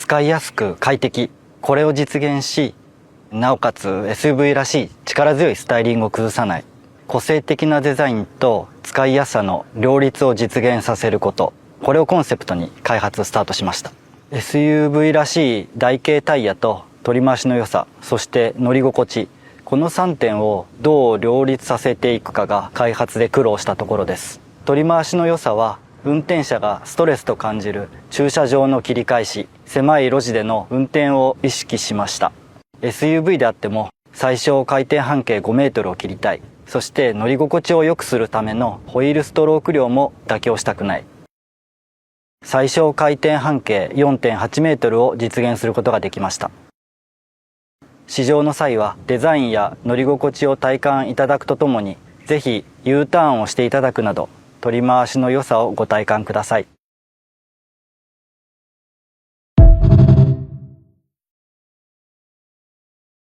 使いやすく快適、これを実現し、なおかつ SUV らしい力強いスタイリングを崩さない、個性的なデザインと使いやすさの両立を実現させること、これをコンセプトに開発スタートしました。 SUV らしい台形タイヤと取り回しの良さ、そして乗り心地、この3点をどう両立させていくかが開発で苦労したところです。取り回しの良さは運転者がストレスと感じる駐車場の切り返し、狭い路地での運転を意識しました。 SUV であっても最小回転半径5メートルを切りたい、そして乗り心地を良くするためのホイールストローク量も妥協したくない、最小回転半径 4.8 メートルを実現することができました。試乗の際はデザインや乗り心地を体感いただくとともに、ぜひ U ターンをしていただくなど取り回しの良さをご体感ください。